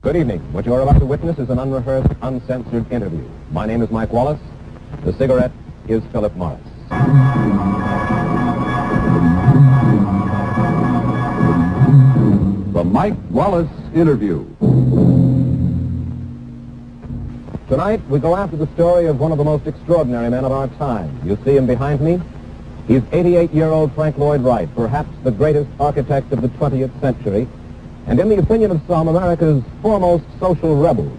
Good evening. What you're about to witness is an unrehearsed, uncensored interview. My name is Mike Wallace. The cigarette is Philip Morris. The Mike Wallace Interview. Tonight, we go after the story of one of the most extraordinary men of our time. You see him behind me? He's 88-year-old Frank Lloyd Wright, perhaps the greatest architect of the 20th century, and in the opinion of some, America's foremost social rebel.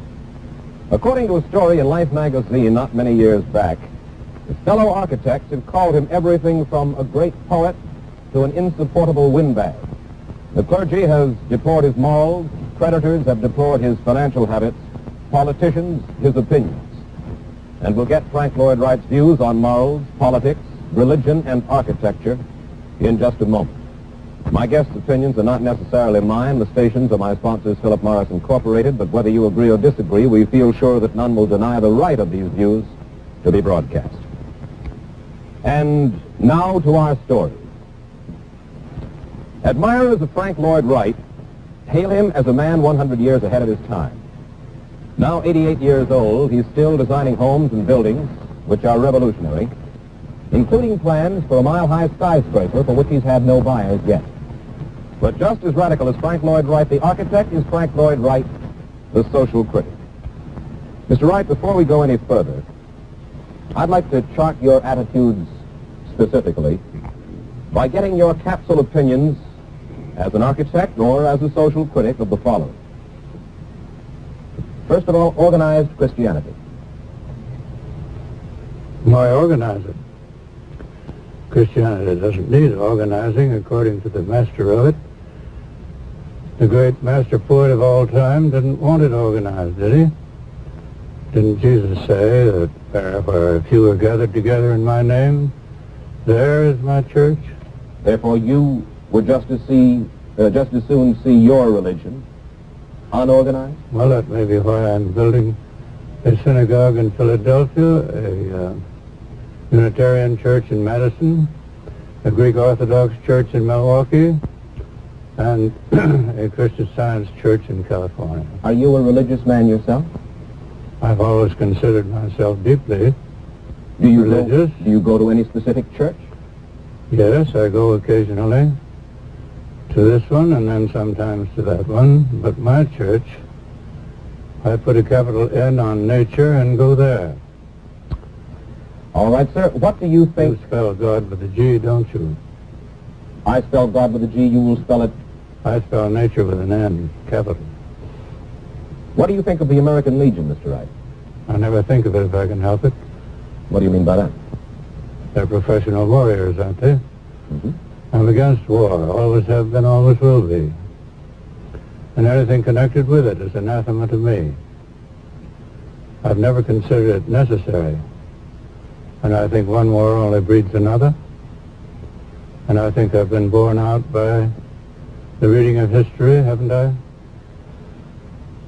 According to a story in Life magazine not many years back, his fellow architects have called him everything from a great poet to an insupportable windbag. The clergy has deplored his morals, creditors have deplored his financial habits, politicians his opinions. And we'll get Frank Lloyd Wright's views on morals, politics, religion, and architecture in just a moment. My guest's opinions are not necessarily mine. The stations are my sponsors, Philip Morris Incorporated, but whether you agree or disagree, we feel sure that none will deny the right of these views to be broadcast. And now to our story. Admirers of Frank Lloyd Wright hail him as a man 100 years ahead of his time. Now 88 years old, he's still designing homes and buildings which are revolutionary, including plans for a mile-high skyscraper for which he's had no buyers yet. But just as radical as Frank Lloyd Wright, the architect, is Frank Lloyd Wright, the social critic. Mr. Wright, before we go any further, I'd like to chart your attitudes specifically by getting your capsule opinions as an architect or as a social critic of the following. First of all, organized Christianity. Why organize it? Christianity doesn't need organizing according to the master of it. The great master poet of all time didn't want it organized, did he? Didn't Jesus say that where a few are gathered together in my name, there is my church? Therefore, you would just as soon see your religion unorganized? Well, that may be why I'm building a synagogue in Philadelphia, a Unitarian church in Madison, a Greek Orthodox church in Milwaukee, and a Christian Science church in California. Are you a religious man yourself? I've always considered myself deeply religious. Do you go to any specific church? Yes, I go occasionally to this one and then sometimes to that one, but my church, I put a capital N on nature and go there. All right, sir. What do you think? You spell God with a G, don't you? I spell God with a G, you will spell it? I spell nature with an N, capital. What do you think of the American Legion, Mr. Wright? I never think of it if I can help it. What do you mean by that? They're professional warriors, aren't they? Mm-hmm. I'm against war, always have been, always will be. And anything connected with it is anathema to me. I've never considered it necessary. And I think one war only breeds another. And I think I've been borne out by the reading of history, haven't I?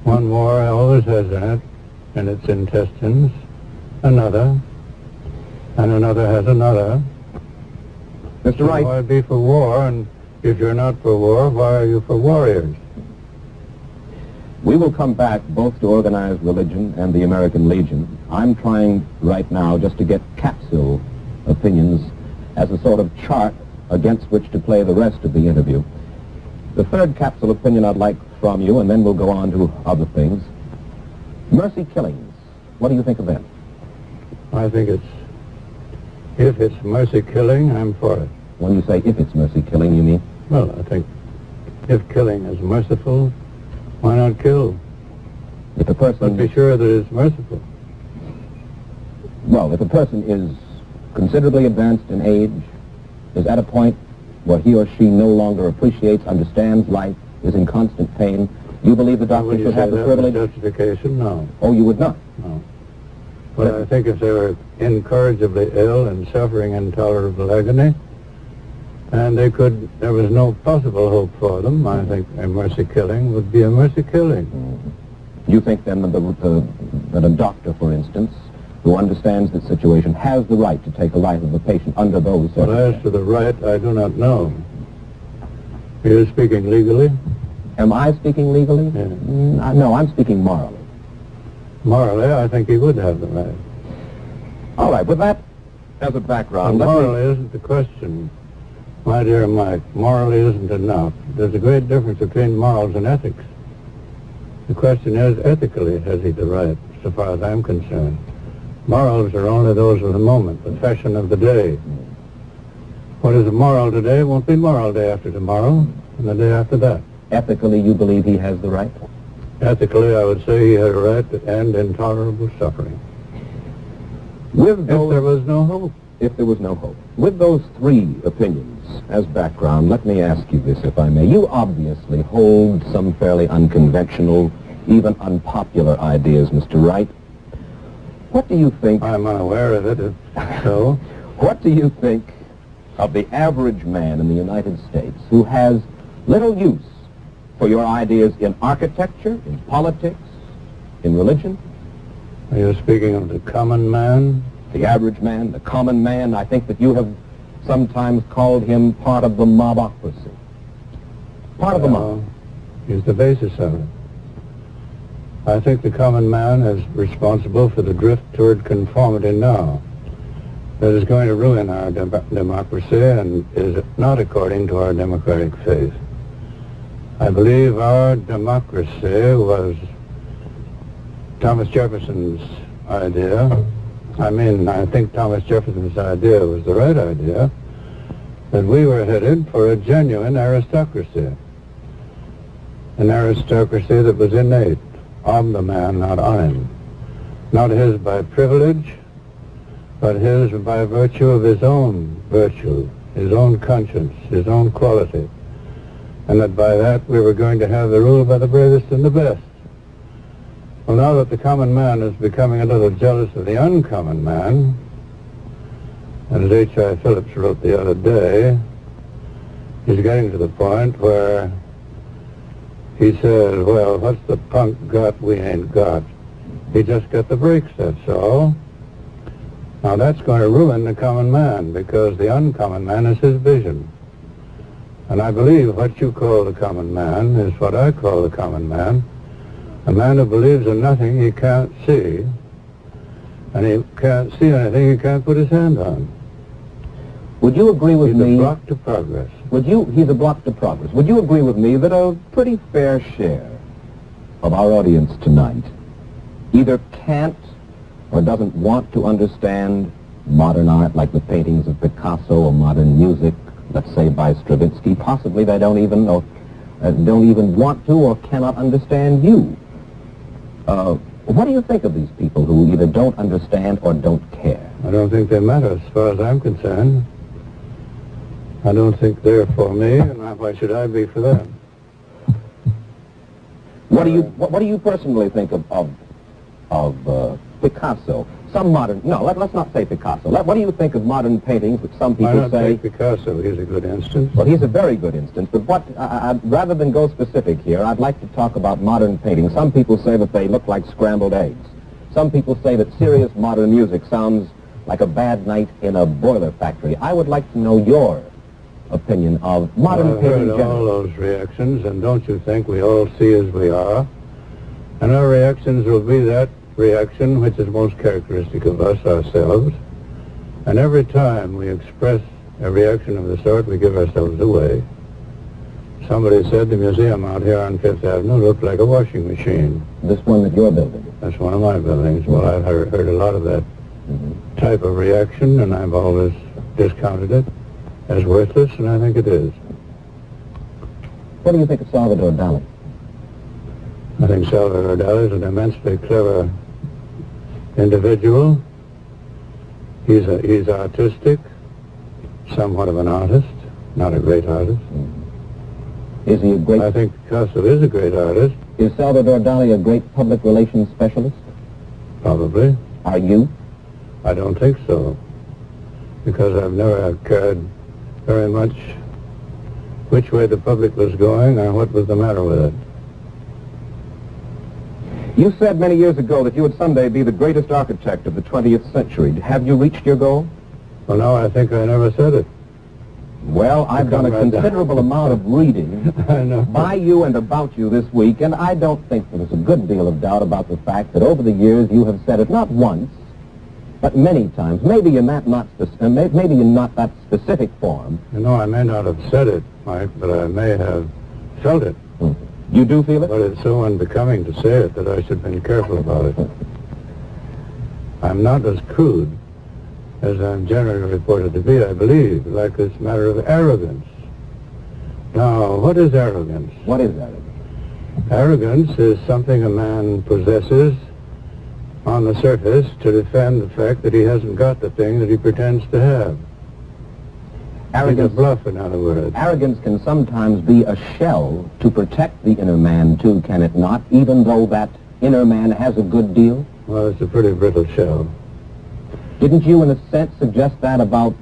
One war always has in its intestines, another, and another has another. Mr. Wright. Why be for war, and if you're not for war, why are you for warriors? We will come back both to organized religion and the American Legion. I'm trying right now just to get capsule opinions as a sort of chart against which to play the rest of the interview. The third capsule opinion I'd like from you, and then we'll go on to other things. Mercy killings. What do you think of them? I think if it's mercy killing, I'm for it. When you say if it's mercy killing, you mean? Well, I think if killing is merciful, why not kill? If a person... But be sure that it's merciful. Well, if a person is considerably advanced in age, is at a point where he or she no longer appreciates, understands life, is in constant pain, you believe the doctor should have the privilege? Justification? No. Oh, you would not? No. But I think if they were incorrigibly ill and suffering intolerable agony, and there was no possible hope for them, I think a mercy killing would be a mercy killing. Mm-hmm. You think then that a doctor, for instance, who understands the situation, has the right to take the life of a patient under those circumstances? Well, as to the right, I do not know. Are you speaking legally? Am I speaking legally? Yeah. No, I'm speaking morally. Morally, I think he would have the right. All right, with that as a background, Morally isn't the question, my dear Mike. Morally isn't enough. There's a great difference between morals and ethics. The question is, ethically, has he the right, so far as I'm concerned? Morals are only those of the moment, the fashion of the day. What is moral today won't be moral day after tomorrow, and the day after that. Ethically, you believe he has the right? Ethically, I would say he had a right to end intolerable suffering. With If there was no hope. If there was no hope. With those three opinions as background, let me ask you this, if I may. You obviously hold some fairly unconventional, even unpopular ideas, Mr. Wright. What do you think... I'm unaware of it, so... What do you think of the average man in the United States who has little use for your ideas in architecture, in politics, in religion? Are you speaking of the common man? The average man, the common man. I think that you have sometimes called him part of the mobocracy. Part of the mob. He's the basis of it. I think the common man is responsible for the drift toward conformity now that is going to ruin our democracy and is not according to our democratic faith. I believe our democracy was Thomas Jefferson's idea. I think Thomas Jefferson's idea was the right idea, that we were headed for a genuine aristocracy. An aristocracy that was innate, of the man, not on him. Not his by privilege, but his by virtue of his own virtue, his own conscience, his own quality. And that by that we were going to have the rule by the bravest and the best. Well, now that the common man is becoming a little jealous of the uncommon man, and as H.I. Phillips wrote the other day, he's getting to the point where he says, well, what's the punk got we ain't got? He just got the breaks, that's all. Now that's going to ruin the common man, because the uncommon man is his vision. And I believe what you call the common man is what I call the common man. A man who believes in nothing he can't see, and he can't see anything he can't put his hand on. Would you agree with me? He's a block to progress. He's a block to progress. Would you agree with me that a pretty fair share of our audience tonight either can't or doesn't want to understand modern art like the paintings of Picasso or modern music, let's say by Stravinsky? Possibly they don't even know, don't even want to or cannot understand you. What do you think of these people who either don't understand or don't care? I don't think they matter as far as I'm concerned. I don't think they're for me, and why should I be for them? What do you personally think of Picasso? Some modern, no, let's not say Picasso. What do you think of modern paintings which some people I don't say... think Picasso, he's a good instance. Well, he's a very good instance, but rather than go specific here, I'd like to talk about modern paintings. Some people say that they look like scrambled eggs. Some people say that serious modern music sounds like a bad night in a boiler factory. I would like to know your opinion of modern painting. I've heard all those reactions, and don't you think we all see as we are? And our reactions will be that reaction which is most characteristic of us ourselves. And every time we express a reaction of the sort, we give ourselves away. Somebody said the museum out here on Fifth Avenue looked like a washing machine. This one that you're building? That's one of my buildings. Well, I've heard a lot of that type of reaction, and I've always discounted it as worthless, and I think it is. What do you think of Salvador Dali? I think Salvador Dali is an immensely clever individual. He's artistic, somewhat of an artist, not a great artist. Is he a great... I think Picasso is a great artist. Is Salvador Dali a great public relations specialist? Probably. Are you? I don't think so, because I've never cared very much which way the public was going or what was the matter with it. You said many years ago that you would someday be the greatest architect of the 20th century. Have you reached your goal? Well, no, I think I never said it. Well, I've done a considerable amount of reading I know. by you and about you this week, and I don't think there's a good deal of doubt about the fact that over the years you have said it not once, but many times, maybe in not that specific form. You know, I may not have said it, Mike, but I may have felt it. You do feel it? But it's so unbecoming to say it that I should have been careful about it. I'm not as crude as I'm generally reported to be, I believe, like this matter of arrogance. Now, what is arrogance? What is arrogance? Arrogance is something a man possesses on the surface to defend the fact that he hasn't got the thing that he pretends to have. Arrogance, It's a bluff, in other words. arrogance can sometimes be a shell to protect the inner man, too, can it not? Even though that inner man has a good deal? Well, it's a pretty brittle shell. Didn't you, in a sense, suggest that about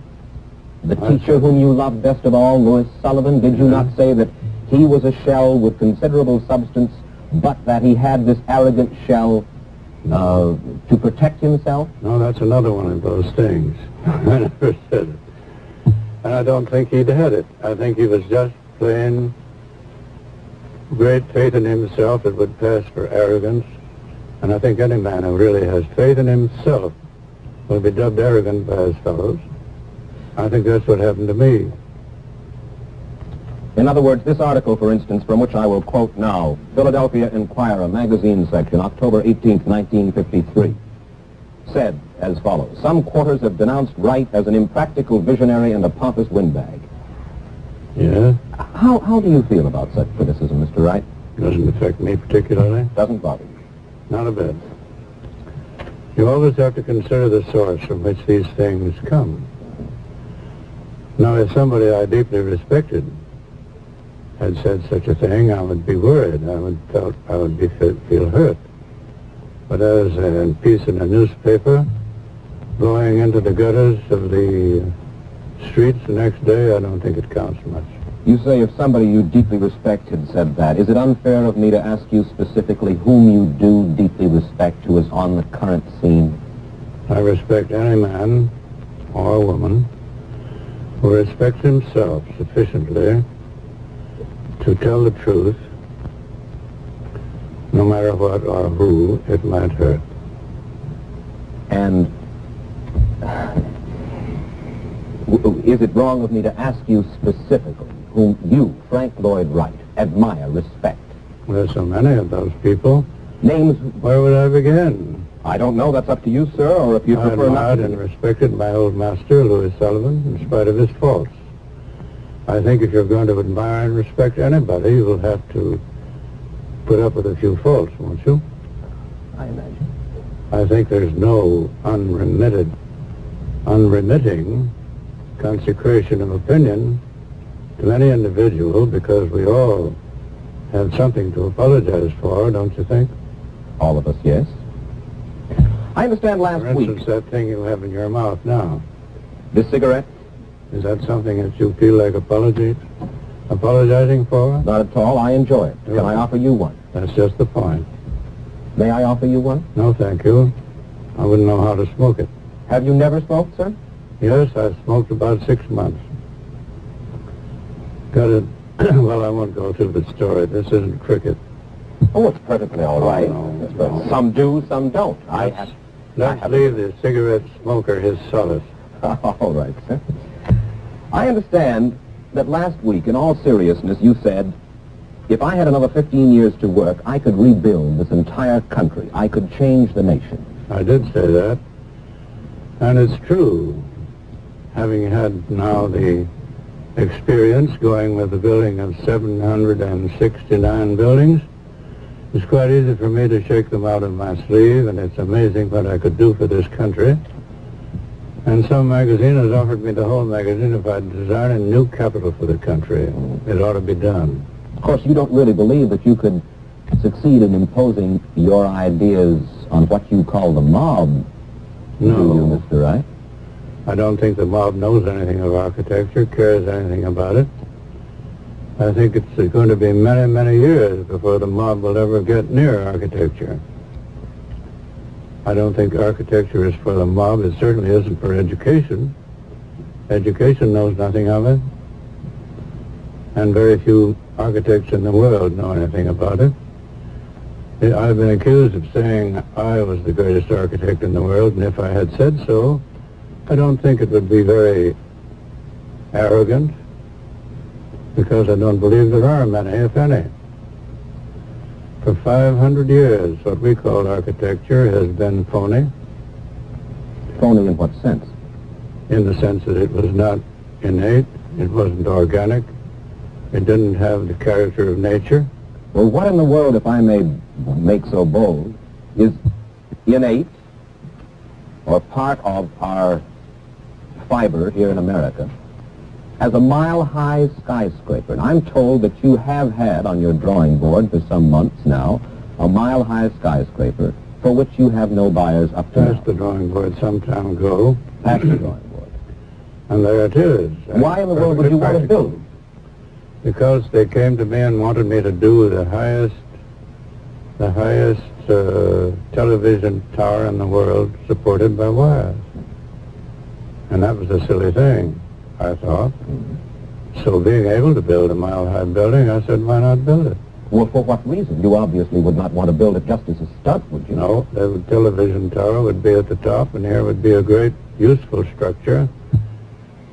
the teacher whom you loved best of all, Louis Sullivan? Did you not say that he was a shell with considerable substance, but that he had this arrogant shell to protect himself? No, that's another one of those things. I never said it. And I don't think he'd had it. I think he was just plain great faith in himself that would pass for arrogance. And I think any man who really has faith in himself will be dubbed arrogant by his fellows. I think that's what happened to me. In other words, this article, for instance, from which I will quote now, Philadelphia Inquirer magazine section, October 18th, 1953, said as follows: some quarters have denounced Wright as an impractical visionary and a pompous windbag. Yeah? How do you feel about such criticism, Mr. Wright? Doesn't affect me particularly. Doesn't bother you? Not a bit. You always have to consider the source from which these things come. Now, if somebody I deeply respected had said such a thing, I would be worried. I would feel hurt. But as a piece in a newspaper going into the gutters of the streets the next day, I don't think it counts much. You say if somebody you deeply respect had said that. Is it unfair of me to ask you specifically whom you do deeply respect who is on the current scene? I respect any man or woman who respects himself sufficiently to tell the truth, no matter what or who it might hurt. And is it wrong of me to ask you specifically whom you, Frank Lloyd Wright, admire, respect? There's so many of those people. Names? Where would I begin? I don't know. That's up to you, sir, or if you I prefer not admired to. and respected my old master, Louis Sullivan, in spite of his faults. I think if you're going to admire and respect anybody, you will have to put up with a few faults, won't you? I imagine. I think there's no unremitting consecration of opinion to any individual, because we all have something to apologize for, don't you think? All of us, yes. I understand last For week. instance, that thing you have in your mouth now, This cigarette? is that something that you feel like apologizing for? Not at all. I enjoy it. Can I offer you one? That's just the point. May I offer you one? No, thank you. I wouldn't know how to smoke it. Have you never smoked, sir? Yes, I smoked about 6 months. Got it. Well, I won't go through the story. This isn't cricket. Oh, it's perfectly all right. No. Some do, some don't. Let's leave the cigarette smoker his solace. All right, sir. I understand that last week, in all seriousness, you said, if I had another 15 years to work, I could rebuild this entire country. I could change the nation. I did say that. And it's true. Having had now the experience going with the building of 769 buildings, it's quite easy for me to shake them out of my sleeve, and it's amazing what I could do for this country. And some magazine has offered me the whole magazine if I'd design a new capital for the country. It ought to be done. Of course, you don't really believe that you could succeed in imposing your ideas on what you call the mob, do you, No, Mr. Wright? I don't think the mob knows anything of architecture, cares anything about it. I think it's going to be many, many years before the mob will ever get near architecture. I don't think architecture is for the mob. It certainly isn't for education. Education knows nothing of it. and very few architects in the world know anything about it. I've been accused of saying I was the greatest architect in the world, and if I had said so, I don't think it would be very arrogant, because I don't believe there are many, if any. For 500 years, what we call architecture has been phony. Phony in what sense? In the sense that it was not innate, it wasn't organic, it didn't have the character of nature. Well, what in the world, if I may make so bold, is innate or part of our fiber here in America as a mile-high skyscraper? And I'm told that you have had on your drawing board for some months now a mile-high skyscraper for which you have no buyers up to now. Passed the drawing board some time ago. Passed the drawing board. And there it is. Why in the world would you want to build it? Because they came to me and wanted me to do the highest television tower in the world supported by wires. And that was a silly thing, I thought. So being able to build a mile-high building, I said, why not build it? Well, for what reason? You obviously would not want to build it just as a stunt, would you? No, the television tower would be at the top, and here would be a great, useful structure,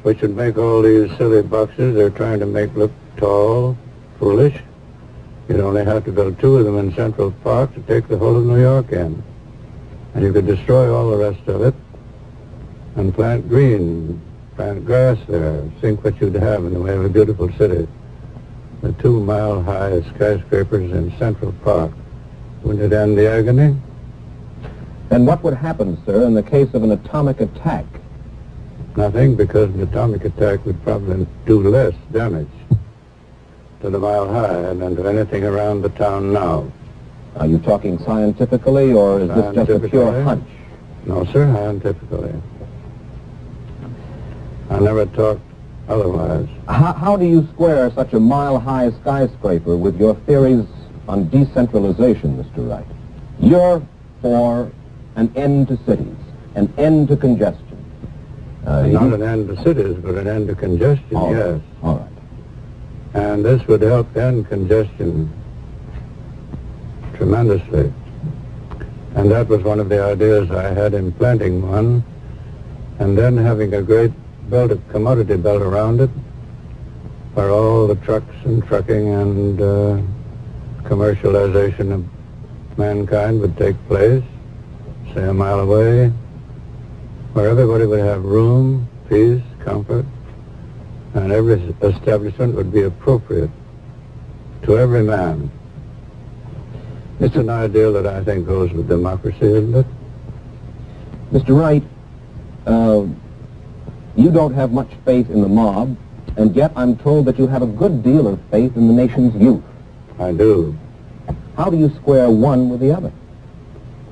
which would make all these silly boxes they're trying to make look tall, foolish. You'd only have to build 2 of them in Central Park to take the whole of New York in. And you could destroy all the rest of it and plant green, plant grass there, think what you'd have in the way of a beautiful city. The 2-mile-high skyscrapers in Central Park. Wouldn't it end the agony? And what would happen, sir, in the case of an atomic attack? Nothing, because an atomic attack would probably do less damage to the mile-high than to anything around the town now. Are you talking scientifically, or is this just a pure hunch? No, sir, scientifically. I never talked otherwise. How do you square such a mile-high skyscraper with your theories on decentralization, Mr. Wright? You're for an end to cities, an end to congestion. Not an end to cities, but an end to congestion, yes. All right. And this would help end congestion tremendously. And that was one of the ideas I had in planting one, and then having a great commodity belt around it, where all the trucks and trucking and commercialization of mankind would take place, say a mile away, where everybody would have room, peace, comfort, and every establishment would be appropriate to every man. It's an ideal that I think goes with democracy, isn't it? Mr. Wright, you don't have much faith in the mob, and yet I'm told that you have a good deal of faith in the nation's youth. I do. How do you square one with the other?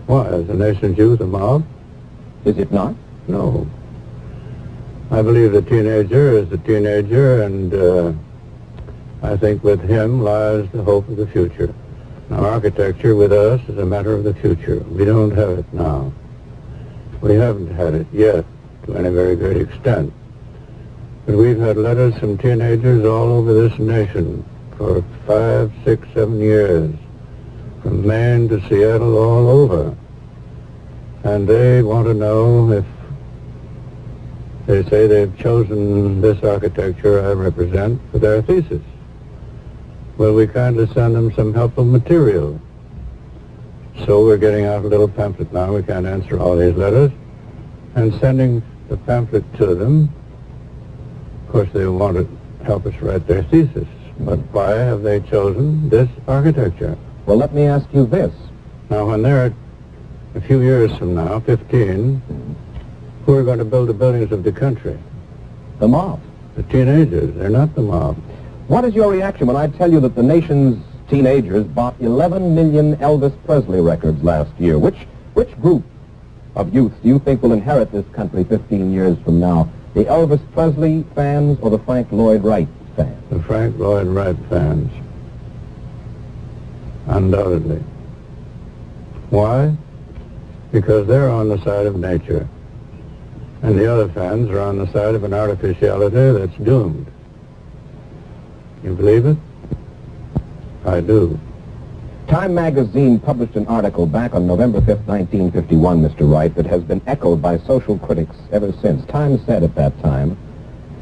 Why, is the nation's youth a mob? Is it not? No. I believe the teenager is the teenager, and I think with him lies the hope of the future. Now, architecture with us is a matter of the future. We don't have it now. We haven't had it yet to any very great extent. But we've had letters from teenagers all over this nation for 5, 6, 7 years, from Maine to Seattle, all over. And they want to know if they say they've chosen this architecture I represent for their thesis. Well, we kindly send them some helpful material. So we're getting out a little pamphlet now. We can't answer all these letters. And sending the pamphlet to them. Of course, they want to help us write their thesis. But why have they chosen this architecture? Well, let me ask you this. Now, when they're a few years from now, 15, who are going to build the buildings of the country? The mob. The teenagers. They're not the mob. What is your reaction when I tell you that the nation's teenagers bought 11 million Elvis Presley records last year? Which group of youth do you think will inherit this country 15 years from now? The Elvis Presley fans or the Frank Lloyd Wright fans? The Frank Lloyd Wright fans. Undoubtedly. Why? Because they're on the side of nature. And the other fans are on the side of an artificiality that's doomed. You believe it? I do. Time magazine published an article back on November 5th, 1951, Mr. Wright, that has been echoed by social critics ever since. Time said at that time,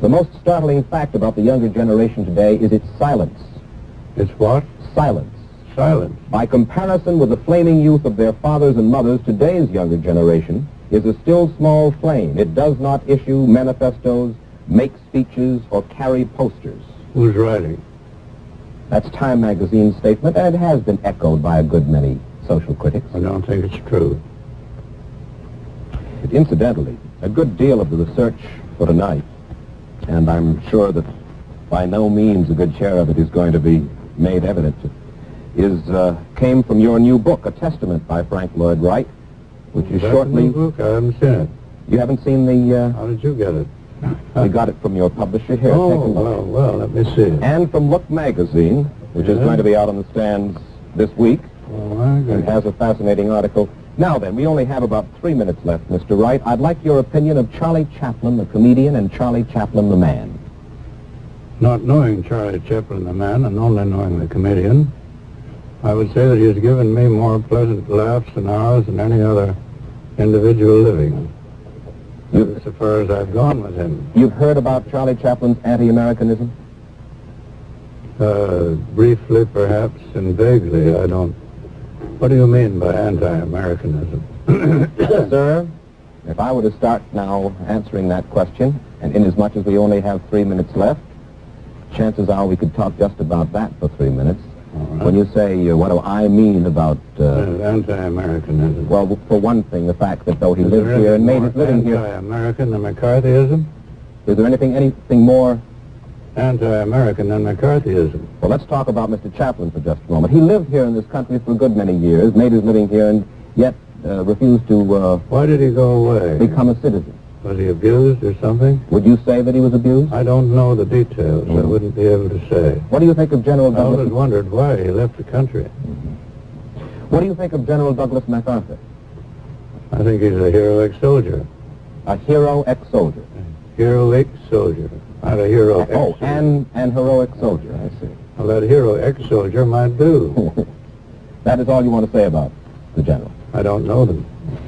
the most startling fact about the younger generation today is its silence. It's what? Silence. Silence. By comparison with the flaming youth of their fathers and mothers, today's younger generation is a still small flame. It does not issue manifestos, make speeches, or carry posters. Who's writing? That's Time magazine's statement, and it has been echoed by a good many social critics. I don't think it's true. Incidentally, a good deal of the research for tonight, and I'm sure that by no means a good share of it is going to be made evident, came from your new book, A Testament by Frank Lloyd Wright, which is That's shortly... a new book? I haven't seen it. You haven't seen the... How did you get it? We got it from your publisher here. Oh, Take a look. well, let me see it. And from Look magazine, which is Yeah. going to be out on the stands this week. Oh, I agree. It has a fascinating article. Now then, we only have about 3 minutes left, Mr. Wright. I'd like your opinion of Charlie Chaplin, the comedian, and Charlie Chaplin, the man. Not knowing Charlie Chaplin, the man, and only knowing the comedian, I would say that he has given me more pleasant laughs and hours than any other individual living. That's as far as I've gone with him. You've heard about Charlie Chaplin's anti-Americanism? Briefly, perhaps, and vaguely, I don't... What do you mean by anti-Americanism? Sir, if I were to start now answering that question, and inasmuch as we only have 3 minutes left, chances are we could talk just about that for 3 minutes. All right. When you say, what do I mean about... Anti-Americanism. Well, for one thing, the fact that though he Is lived there here and anything made his more living here... anti-American than McCarthyism? Is there anything more... Anti-American than McCarthyism. Well, let's talk about Mr. Chaplin for just a moment. He lived here in this country for a good many years, made his living here, and yet refused to Why did he go away? become a citizen. Was he abused or something? Would you say that he was abused? I don't know the details. I wouldn't be able to say. What do you think of General I always Douglas? wondered why he left the country. What do you think of General Douglas MacArthur? I think he's a heroic soldier. A hero ex-soldier. Heroic soldier. Not a hero Oh, ex-soldier. and heroic soldier, I see. Well, that hero ex-soldier might do. That is all you want to say about the general? I don't know them.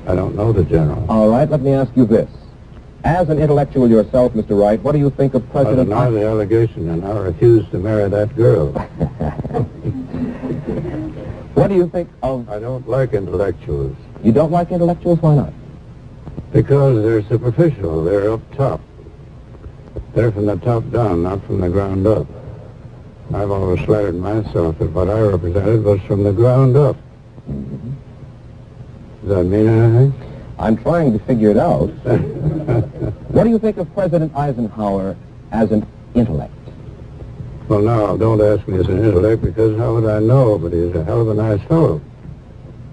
I don't know the general. All right, let me ask you this. As an intellectual yourself, Mr. Wright, what do you think of I President... deny the allegation, and I refuse to marry that girl. What do you think of... I don't like intellectuals. You don't like intellectuals? Why not? Because they're superficial. They're up top. They're from the top down, not from the ground up. I've always flattered myself that what I represented was from the ground up. Does that mean anything? I'm trying to figure it out. What do you think of President Eisenhower as an intellect? Well, now, don't ask me as an intellect, because how would I know? But he's a hell of a nice fellow.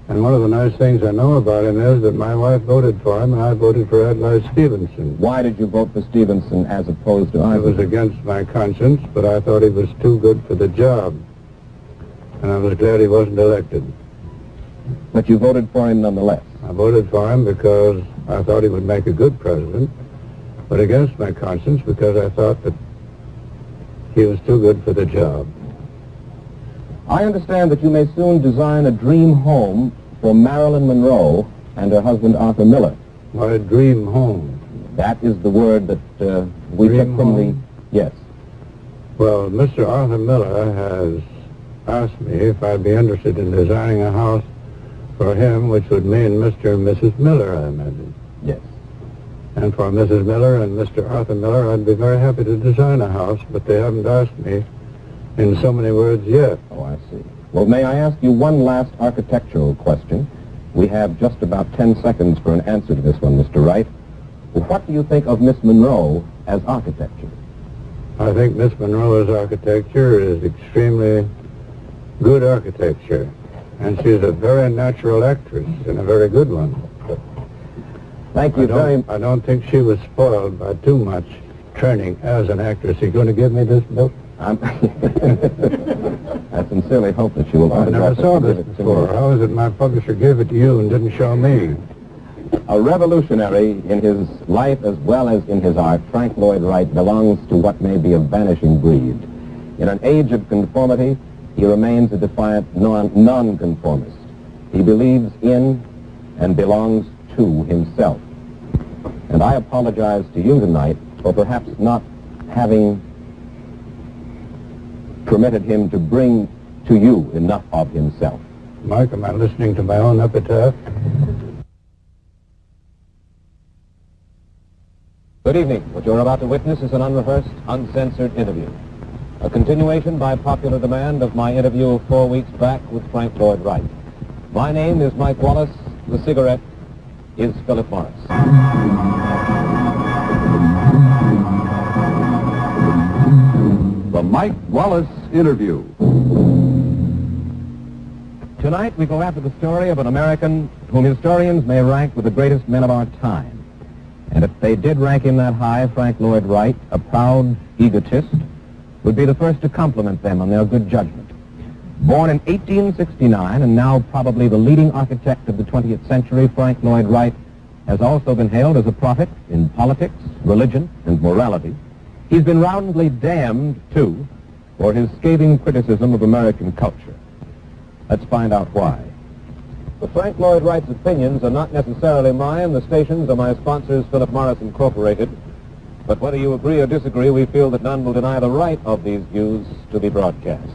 And one of the nice things I know about him is that my wife voted for him, and I voted for Adlai Stevenson. Why did you vote for Stevenson as opposed to It was Eisenhower? against my conscience, but I thought he was too good for the job. And I was glad he wasn't elected. But you voted for him nonetheless. I voted for him because I thought he would make a good president, but against my conscience because I thought that he was too good for the job. I understand that you may soon design a dream home for Marilyn Monroe and her husband Arthur Miller. What a dream home. That is the word that we Dream took from home? the... Yes. Well, Mr. Arthur Miller has asked me if I'd be interested in designing a house for him, which would mean Mr. and Mrs. Miller, I imagine. Yes. And for Mrs. Miller and Mr. Arthur Miller, I'd be very happy to design a house, but they haven't asked me in so many words yet. Oh, I see. Well, may I ask you one last architectural question? We have just about 10 seconds for an answer to this one, Mr. Wright. What do you think of Miss Monroe as architecture? I think Miss Monroe's architecture is extremely good architecture, and she's a very natural actress and a very good one. Thank you very much. I don't think she was spoiled by too much training as an actress. Are you going to give me this book? I sincerely hope that she will I never autograph it saw and this give it to before. me. How is it my publisher gave it to you and didn't show me? A revolutionary in his life as well as in his art, Frank Lloyd Wright belongs to what may be a vanishing breed. In an age of conformity, he remains a defiant nonconformist. He believes in and belongs to himself. And I apologize to you tonight for perhaps not having permitted him to bring to you enough of himself. Mike, am I listening to my own epitaph? Good evening. What you're about to witness is an unrehearsed, uncensored interview. A continuation by popular demand of my interview 4 weeks back with Frank Lloyd Wright. My name is Mike Wallace. The cigarette is Philip Morris. The Mike Wallace Interview. Tonight we go after the story of an American whom historians may rank with the greatest men of our time. And if they did rank him that high, Frank Lloyd Wright, a proud egotist, would be the first to compliment them on their good judgment. Born in 1869 and now probably the leading architect of the 20th century, Frank Lloyd Wright has also been hailed as a prophet in politics, religion, and morality. He's been roundly damned, too, for his scathing criticism of American culture. Let's find out why. But Frank Lloyd Wright's opinions are not necessarily mine. The stations are my sponsors, Philip Morris Incorporated. But whether you agree or disagree, we feel that none will deny the right of these views to be broadcast.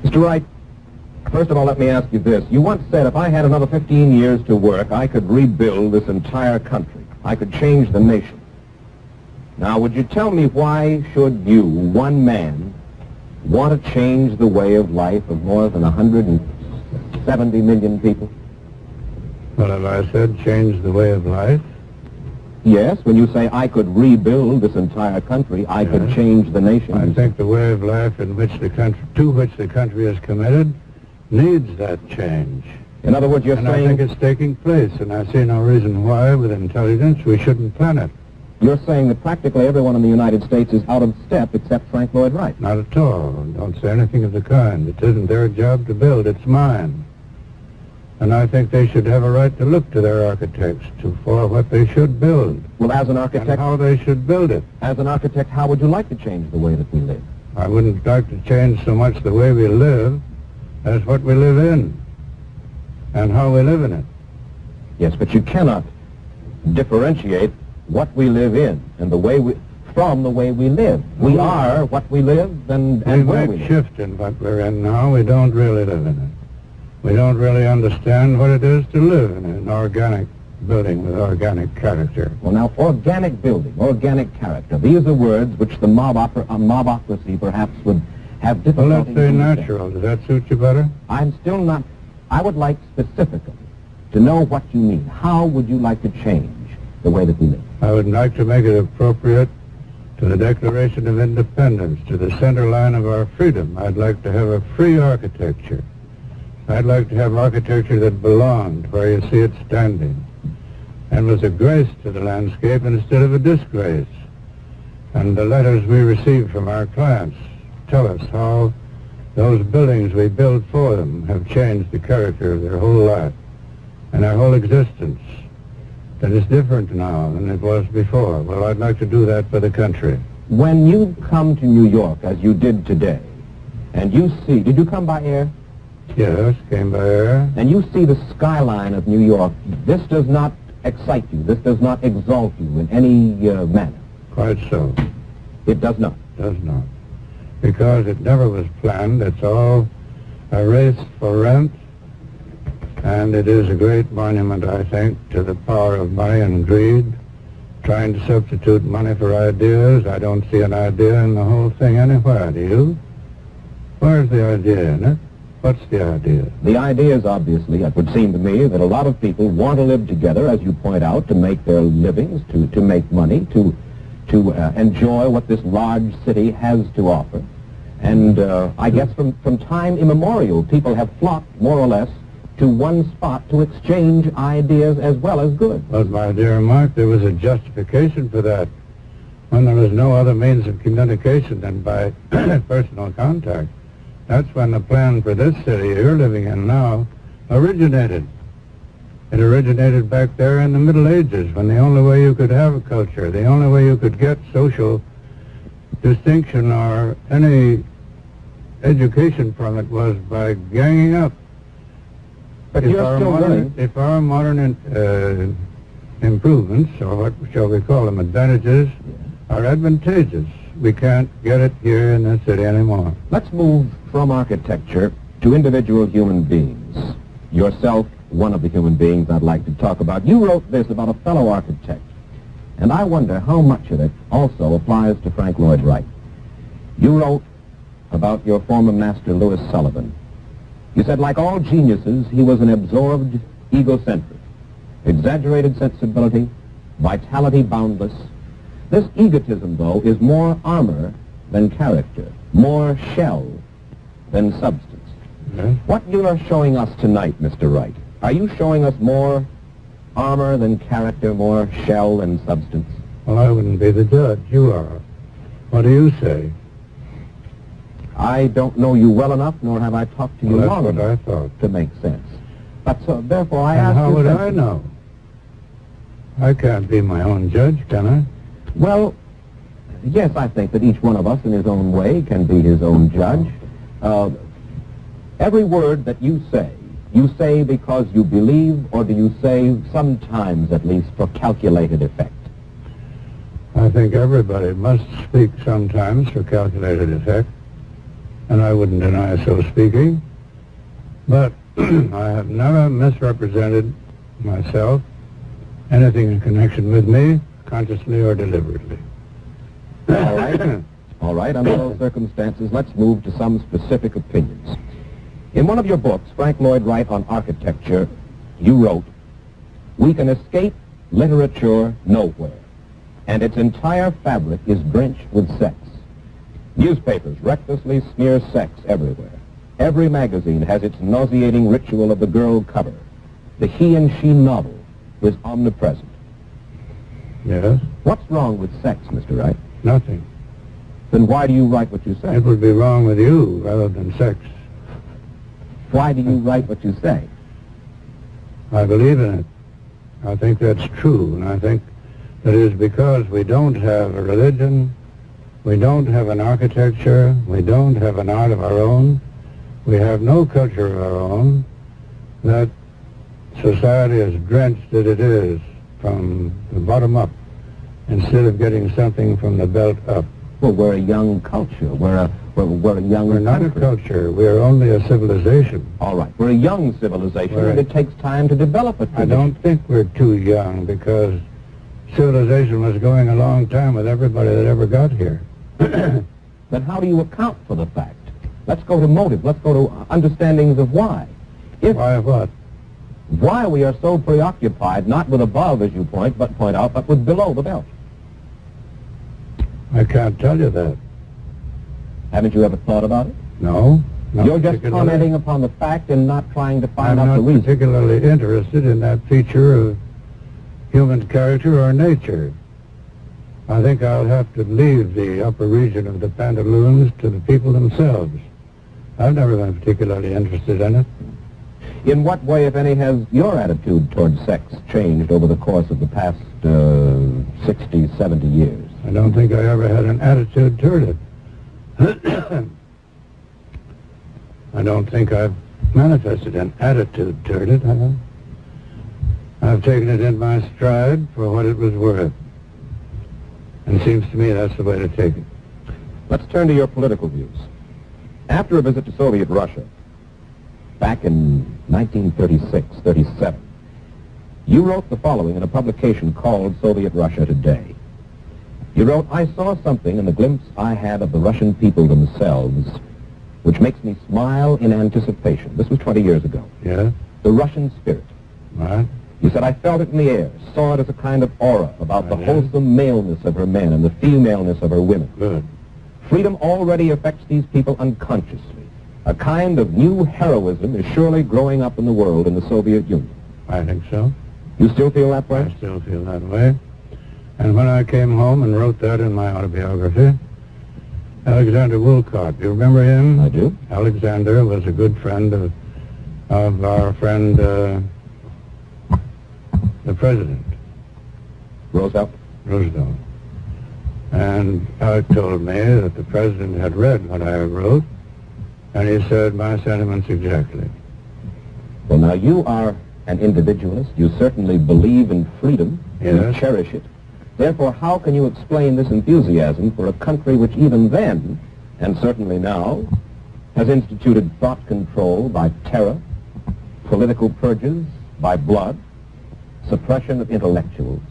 Mr. Wright, first of all, let me ask you this. You once said if I had another 15 years to work, I could rebuild this entire country. I could change the nation. Now, would you tell me why should you, one man, want to change the way of life of more than 170 million people? Well, have I said change the way of life? Yes, when you say I could rebuild this entire country, I could change the nation. I think the way of life to which the country is committed needs that change. In other words, you're and saying... I think it's taking place, and I see no reason why, with intelligence, we shouldn't plan it. You're saying that practically everyone in the United States is out of step except Frank Lloyd Wright. Not at all. Don't say anything of the kind. It isn't their job to build. It's mine. And I think they should have a right to look to their architects for what they should build. Well, as an architect... And how they should build it. As an architect, how would you like to change the way that we live? I wouldn't like to change so much the way we live as what we live in and how we live in it. Yes, but you cannot differentiate what we live in and the way we... from the way we live. We are what we live and where we live. We shift in what we're in now. We don't really live in it. We don't really understand what it is to live in an organic building with organic character. Well, now, organic building, organic character, these are words which the mobocracy perhaps would have difficulty... Well, let's say natural. Does that suit you better? I'm still not... I would like specifically to know what you mean. How would you like to change the way that we live? I would like to make it appropriate to the Declaration of Independence, to the center line of our freedom. I'd like to have a free architecture. I'd like to have architecture that belonged where you see it standing and was a grace to the landscape instead of a disgrace. And the letters we receive from our clients tell us how those buildings we build for them have changed the character of their whole life and their whole existence. That is different now than it was before. Well, I'd like to do that for the country. When you come to New York, as you did today, and you see... Did you come by air? Yes, came by air. And you see the skyline of New York. This does not excite you. This does not exalt you in any manner. Quite so. It does not. Does not. Because it never was planned. It's all a race for rent. And it is a great monument, I think, to the power of money and greed, trying to substitute money for ideas. I don't see an idea in the whole thing anywhere, do you? Where's the idea in it? What's the idea? The idea is obviously, it would seem to me, that a lot of people want to live together, as you point out, to make their livings, to make money, to enjoy what this large city has to offer. And I guess from time immemorial, people have flocked, more or less, to one spot to exchange ideas as well as goods. But, my dear Mark, there was a justification for that when there was no other means of communication than by personal contact. That's when the plan for this city you're living in now originated. It originated back there in the Middle Ages, when the only way you could have a culture, the only way you could get social distinction or any education from it was by ganging up. But you're still willing. If our modern improvements, or what shall we call them, advantages, are advantageous, we can't get it here in this city anymore. Let's move from architecture to individual human beings. Yourself, one of the human beings I'd like to talk about. You wrote this about a fellow architect, and I wonder how much of it also applies to Frank Lloyd Wright. You wrote about your former master, Louis Sullivan. You said, like all geniuses, he was an absorbed egocentric. Exaggerated sensibility, vitality boundless. This egotism, though, is more armor than character, more shell than substance. Yes? What you are showing us tonight, Mr. Wright, are you showing us more armor than character, more shell than substance? Well, I wouldn't be the judge. You are. What do you say? I don't know you well enough, nor have I talked to you Well, long that's what I enough thought. to make sense. But so, therefore, I And ask how you... would this- I know? I can't be my own judge, can I? Well, yes, I think that each one of us in his own way can be his own judge. Every word that you say because you believe, or do you say sometimes at least for calculated effect? I think everybody must speak sometimes for calculated effect, and I wouldn't deny so speaking. But I have never misrepresented myself, anything in connection with me, consciously or deliberately. All right. All right, under those circumstances, let's move to some specific opinions. In one of your books, Frank Lloyd Wright on Architecture, you wrote, "We can escape literature nowhere, and its entire fabric is drenched with sex. Newspapers recklessly smear sex everywhere. Every magazine has its nauseating ritual of the girl cover. The he and she novel is omnipresent." Yes? What's wrong with sex, Mr. Wright? Nothing. Then why do you write what you say? It would be wrong with you rather than sex. Why do you write what you say? I believe in it. I think that's true, and I think that is because we don't have a religion, we don't have an architecture, we don't have an art of our own, we have no culture of our own, that society is drenched as it is from the bottom up instead of getting something from the belt up. Well, we're a young culture. We're a young We're not a country. culture, we're only a civilization. All right. We're a young civilization, Right. and it takes time to develop it. I don't think we're too young because civilization was going a long time with everybody that ever got here. Then how do you account for the fact? Let's go to motive. Let's go to understandings of why. Why what? Why we are so preoccupied, not with above, as you point out, but with below the belt. I can't tell you that. Haven't you ever thought about it? No. not You're just particularly. commenting upon the fact and not trying to find I'm out the not reason. particularly interested in that feature of human character or nature. I think I'll have to leave the upper region of the pantaloons to the people themselves. I've never been particularly interested in it. In what way, if any, has your attitude towards sex changed over the course of the past 60, 70 years? I don't think I ever had an attitude toward it. I don't think I've manifested an attitude toward it. I've taken it in my stride for what it was worth. And it seems to me that's the way to take it. Let's turn to your political views. After a visit to Soviet Russia, back in 1936-37, you wrote the following in a publication called Soviet Russia Today. You wrote, "I saw something in the glimpse I had of the Russian people themselves, which makes me smile in anticipation." This was 20 years ago. Yes? The Russian spirit. Right? You said, "I felt it in the air, saw it as a kind of aura about the Yes. wholesome maleness of her men and the femaleness of her women. Good. Freedom already affects these people unconsciously. A kind of new heroism is surely growing up in the world in the Soviet Union." I think so. You still feel that way? I still feel that way. And when I came home and wrote that in my autobiography, Alexander Woolcott, you remember him? I do. Alexander was a good friend of our friend, the president, Roosevelt? Roosevelt. And Alec told me that the president had read what I wrote And he said my sentiments exactly. Well, now, you are an individualist. You certainly believe in freedom. Yes. You cherish it. Therefore, how can you explain this enthusiasm for a country which even then, and certainly now, has instituted thought control by terror, political purges by blood, suppression of intellectuals?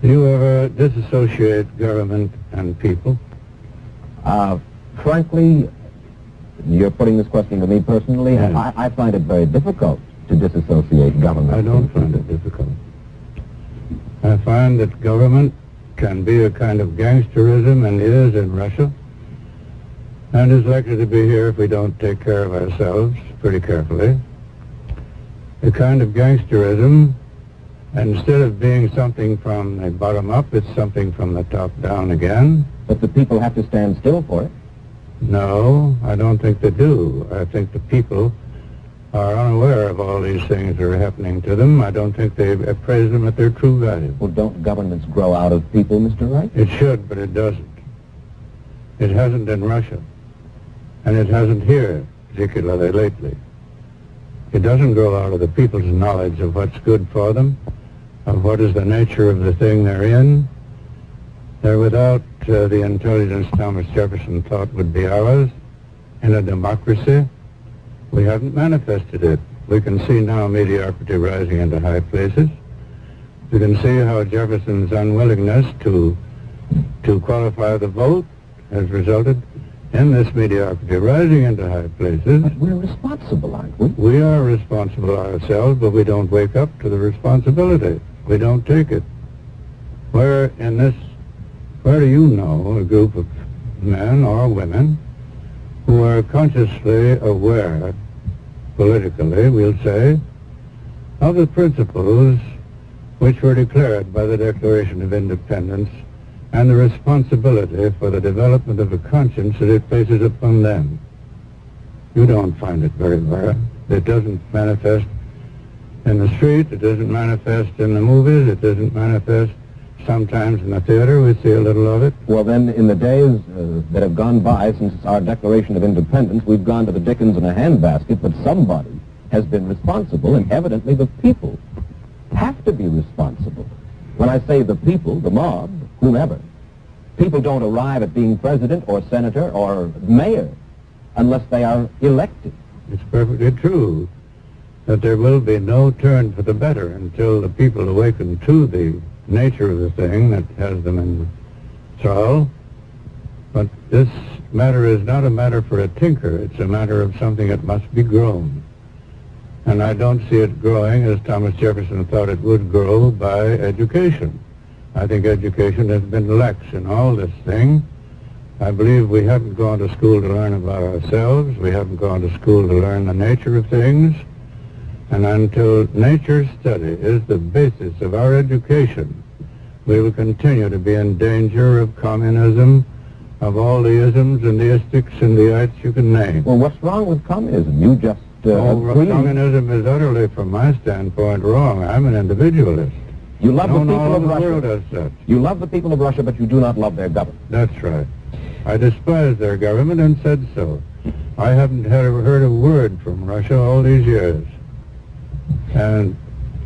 Do you ever disassociate government and people? Frankly, you're putting this question to me personally. Yes. I find it very difficult to disassociate government. I don't find it difficult. I find that government can be a kind of gangsterism, and is in Russia, and is likely to be here if we don't take care of ourselves pretty carefully. A kind of gangsterism, instead of being something from the bottom up, it's something from the top down again. But the people have to stand still for it. No, I don't think they do. I think the people are unaware of all these things that are happening to them. I don't think they appraise them at their true value. Well, don't governments grow out of people, Mr. Wright? It should, but it doesn't. It hasn't in Russia, and it hasn't here, particularly lately. It doesn't grow out of the people's knowledge of what's good for them, of what is the nature of the thing they're in. They're without the intelligence Thomas Jefferson thought would be ours in a democracy. We haven't manifested it. We can see now mediocrity rising into high places. We can see how Jefferson's unwillingness to qualify the vote has resulted in this mediocrity rising into high places. But we're responsible, aren't we? We are responsible ourselves, but we don't wake up to the responsibility. We don't take it. Where do you know a group of men or women who are consciously aware, politically, we'll say, of the principles which were declared by the Declaration of Independence and the responsibility for the development of a conscience that it places upon them? You don't find it very rare. It doesn't manifest in the street, it doesn't manifest in the movies, it doesn't manifest sometimes in the theater. We see a little of it. Well, then, in the days that have gone by since our Declaration of Independence, we've gone to the Dickens in a handbasket, but somebody has been responsible, and evidently the people have to be responsible. When I say the people, the mob, whomever, people don't arrive at being president or senator or mayor unless they are elected. It's perfectly true that there will be no turn for the better until the people awaken to the nature of the thing that has them in thrall. But this matter is not a matter for a tinker. It's a matter of something that must be grown. And I don't see it growing as Thomas Jefferson thought it would grow, by education. I think education has been lax in all this thing. I believe we haven't gone to school to learn about ourselves. We haven't gone to school to learn the nature of things. And until nature study is the basis of our education, we will continue to be in danger of communism, of all the isms and the istics and the ites you can name. Well, what's wrong with communism? You just agree. Communism is utterly, from my standpoint, wrong. I'm an individualist. You love the people all of the Russia. world as such. You love the people of Russia, but you do not love their government. That's right. I despise their government and said so. I haven't heard a word from Russia all these years. And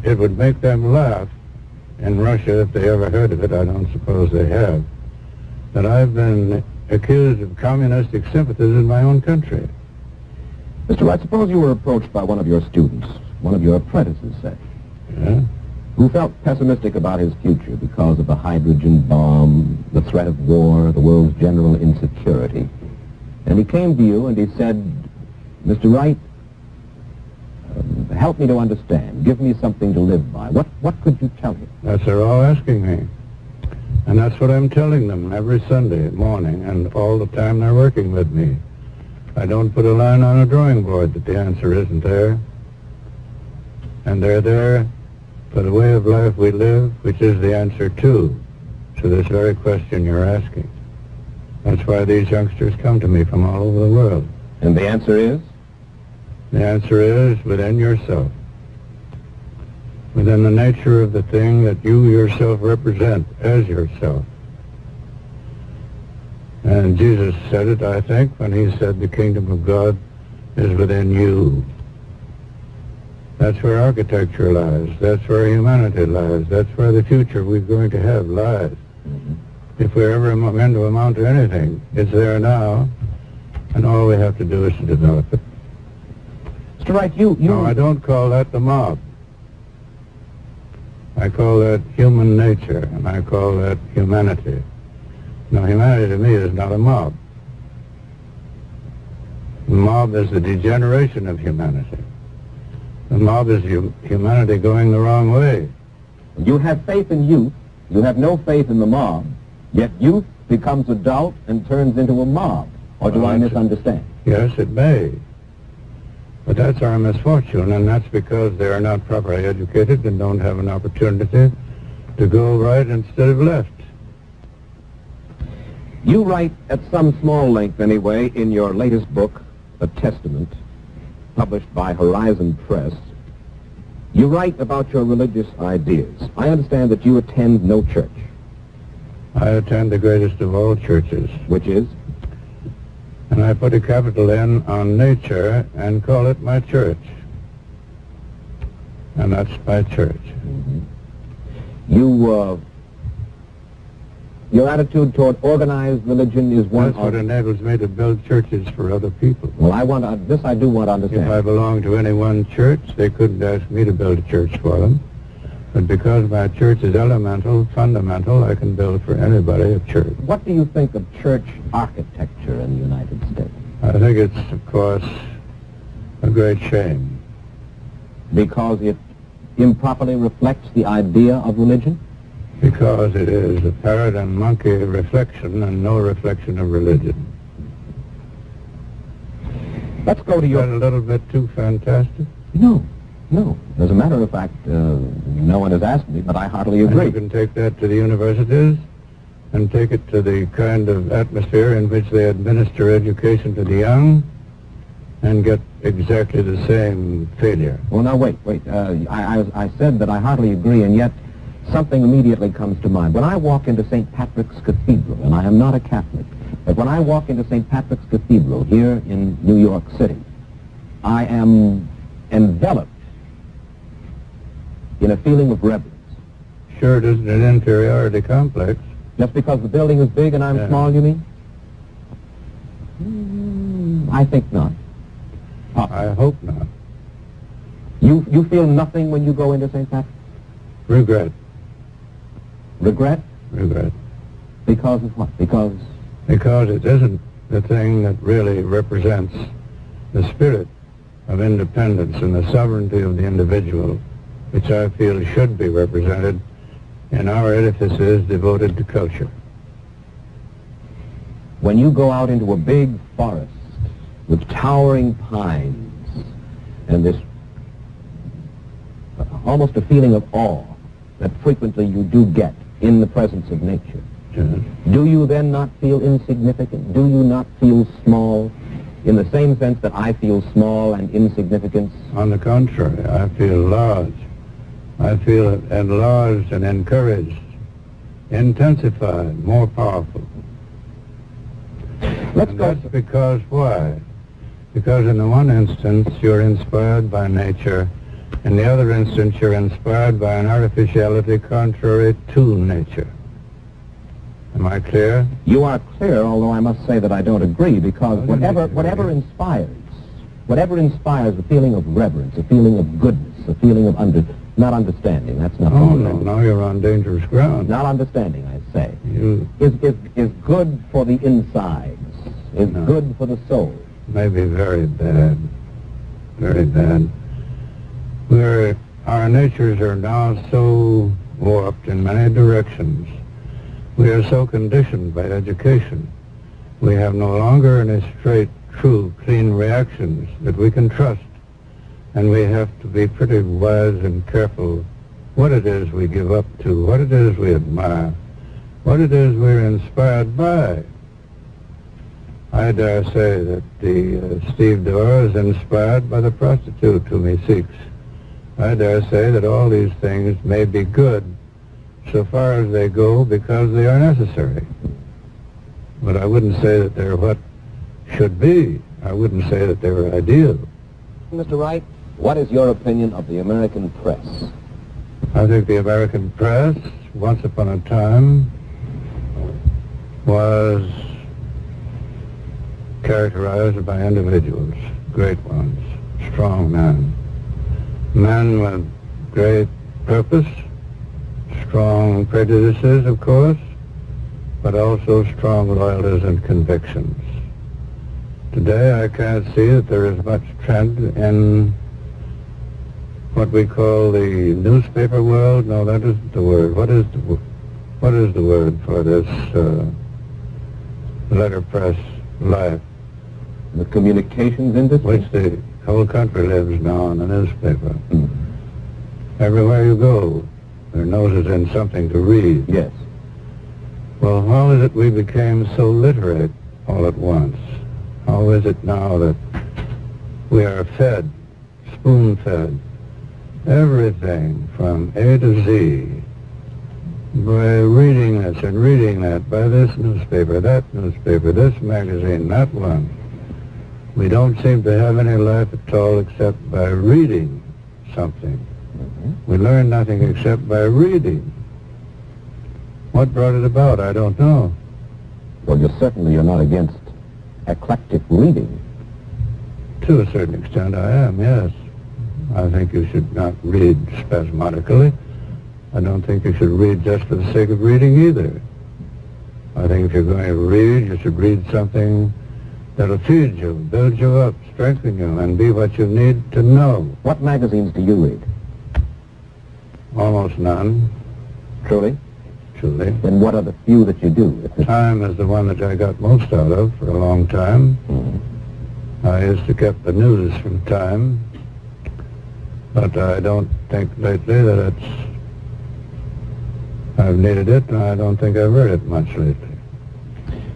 it would make them laugh in Russia if they ever heard of it. I don't suppose they have. That I've been accused of communistic sympathies in my own country. Mr. Wright, suppose you were approached by one of your students, one of your apprentices, say, Yeah? who felt pessimistic about his future because of the hydrogen bomb, the threat of war, the world's general insecurity. And he came to you and he said, Mr. Wright, help me to understand. Give me something to live by. What could you tell him? That's they're all asking me. And that's what I'm telling them every Sunday morning and all the time they're working with me. I don't put a line on a drawing board that the answer isn't there. And they're there for the way of life we live, which is the answer to this very question you're asking. That's why these youngsters come to me from all over the world. And the answer is? The answer is within yourself. Within the nature of the thing that you yourself represent as yourself. And Jesus said it, I think, when he said the kingdom of God is within you. That's where architecture lies. That's where humanity lies. That's where the future we're going to have lies. If we're ever going to amount to anything, it's there now, and all we have to do is to develop it. Mr. Wright, you... No, I don't call that the mob. I call that human nature, and I call that humanity. Now, humanity to me is not a mob. The mob is the degeneration of humanity. The mob is humanity going the wrong way. You have faith in youth. You have no faith in the mob. Yet youth becomes adult and turns into a mob. Or do I misunderstand? Yes, it may. But that's our misfortune, and that's because they are not properly educated and don't have an opportunity to go right instead of left. You write, at some small length anyway, in your latest book, A Testament, published by Horizon Press, you write about your religious ideas. I understand that you attend no church. I attend the greatest of all churches. Which is? And I put a capital N on nature and call it my church. And that's my church. Your attitude toward organized religion is one That's what enables me to build churches for other people. Well, I do want to understand. If I belonged to any one church, they couldn't ask me to build a church for them. But because my church is elemental, fundamental, I can build for anybody a church. What do you think of church architecture in the United States? I think it's, of course, a great shame. Because it improperly reflects the idea of religion? Because it is a parrot and monkey reflection and no reflection of religion. Let's go to Is your... that a little bit too fantastic? No. As a matter of fact, no one has asked me, but I heartily agree. And you can take that to the universities and take it to the kind of atmosphere in which they administer education to the young and get exactly the same failure. Well, now, wait. I said that I heartily agree, and yet something immediately comes to mind. When I walk into St. Patrick's Cathedral, and I am not a Catholic, but when I walk into St. Patrick's Cathedral here in New York City, I am enveloped in a feeling of reverence. Sure, it isn't an inferiority complex. Just because the building is big and I'm small, you mean? I think not. I hope not. You feel nothing when you go into St. Patrick's? Regret. Regret? Regret. Because of what? Because it isn't the thing that really represents the spirit of independence and the sovereignty of the individual, which I feel should be represented in our edifices devoted to culture. when you go out into a big forest with towering pines and this almost a feeling of awe that frequently you do get in the presence of nature, do you then not feel insignificant? Do you not feel small in the same sense that I feel small and insignificant? On the contrary, I feel large. I feel enlarged and encouraged, intensified, more powerful. Let's go. That's because why? Because in the one instance you're inspired by nature, in the other instance you're inspired by an artificiality contrary to nature. Am I clear? You are clear, although I must say that I don't agree, because whatever inspires a feeling of reverence, a feeling of goodness, a feeling of not understanding, that's not Oh, no, now you're on dangerous ground. not understanding, I say, is good for the insides, is good for the soul. Maybe very bad. Very bad. Our natures are now so warped in many directions. We are so conditioned by education. We have no longer any straight, true, clean reactions that we can trust. And we have to be pretty wise and careful what it is we give up to, what it is we admire, what it is we're inspired by. I dare say that the Steve Dorr is inspired by the prostitute whom he seeks. I dare say that all these things may be good so far as they go because they are necessary. but I wouldn't say that they're what should be. I wouldn't say that they were ideal. Mr. Wright, what is your opinion of the American press? I think the American press, once upon a time, was characterized by individuals, great ones, strong men. Men with great purpose, strong prejudices, of course, but also strong loyalties and convictions. Today I can't see that there is much trend in what we call the newspaper world. No, that isn't the word. What is the word for this letterpress life? The communications industry? Which the whole country lives now on the newspaper. Mm. Everywhere you go, their nose is in something to read. Yes. Well, how is it we became so literate all at once? How is it now that we are fed, spoon-fed, everything from A to Z, by reading this and reading that, by this newspaper, this magazine, that one. We don't seem to have any life at all except by reading something. Mm-hmm. We learn nothing except by reading. What brought it about? I don't know. Well, you're not against eclectic reading. To a certain extent I am, yes. I think you should not read spasmodically. I don't think you should read just for the sake of reading either. I think if you're going to read, you should read something that'll feed you, build you up, strengthen you, and be what you need to know. What magazines do you read? Almost none, Truly? truly. Then what are the few that you do? Time is the one that I got most out of for a long time. Mm-hmm. I used to get the news from Time, but I don't think lately that I've needed it, and I don't think I've read it much lately.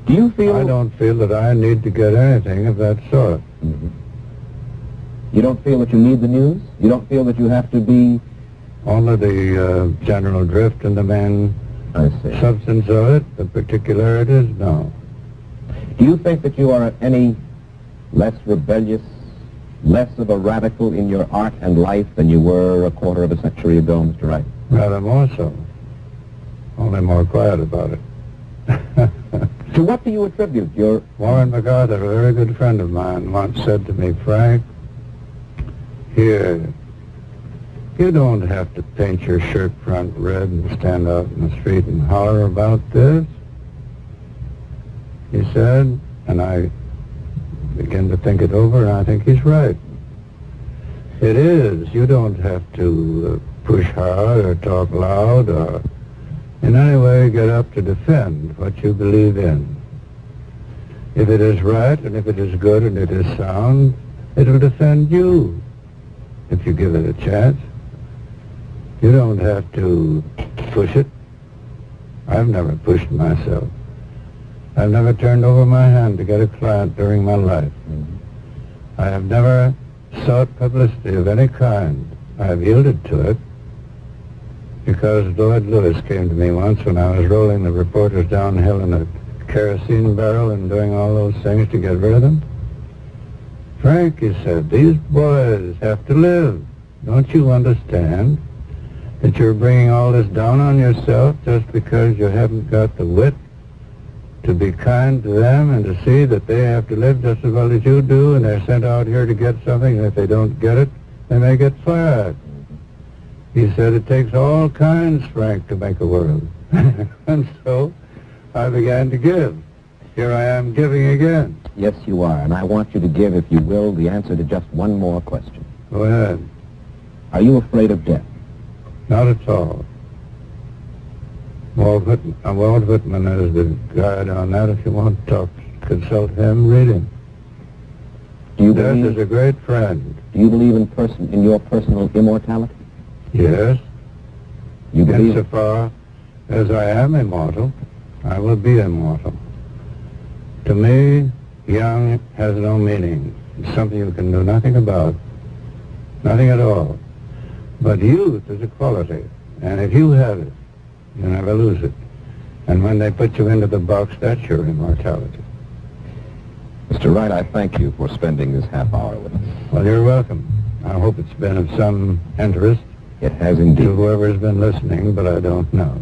Do you feel... I don't feel that I need to get anything of that sort. Mm-hmm. You don't feel that you need the news? You don't feel that you have to be... Only the general drift and the main I see. substance of it, the particularities, no. Do you think that you are any less rebellious, less of a radical in your art and life than you were a quarter of a century ago, Mr. Wright? Rather more so. Only more quiet about it. To what do you attribute your... Warren MacArthur, a very good friend of mine, once said to me, Frank, here, you don't have to paint your shirt front red and stand out in the street and holler about this. He said, and I begin to think it over, and I think he's right. It is. You don't have to push hard or talk loud or in any way get up to defend what you believe in. If it is right and if it is good and it is sound, it'll defend you if you give it a chance. You don't have to push it. I've never pushed myself. I've never turned over my hand to get a client during my life. Mm-hmm. I have never sought publicity of any kind. I have yielded to it because Lloyd Lewis came to me once when I was rolling the reporters downhill in a kerosene barrel and doing all those things to get rid of them. Frank, he said, these boys have to live. Don't you understand that you're bringing all this down on yourself just because you haven't got the wit to be kind to them and to see that they have to live just as well as you do, and they're sent out here to get something, and if they don't get it, they may get fired. He said, it takes all kinds, Frank, to make a world. And so I began to give. Here I am giving again. Yes, you are, and I want you to give, if you will, the answer to just one more question. Go ahead. Are you afraid of death? Not at all. Walt Whitman is the guide on that. If you want to talk, consult him, read him. Do you Death believe... is a great friend. Do you believe in your personal immortality? Yes. You believe... Insofar as I am immortal, I will be immortal. To me, young has no meaning. It's something you can do nothing about. Nothing at all. But youth is a quality, and if you have it, you never lose it. And when they put you into the box, that's your immortality. Mr. Wright, I thank you for spending this half hour with us. Well, you're welcome. I hope it's been of some interest It has to indeed. whoever's been listening, but I don't know.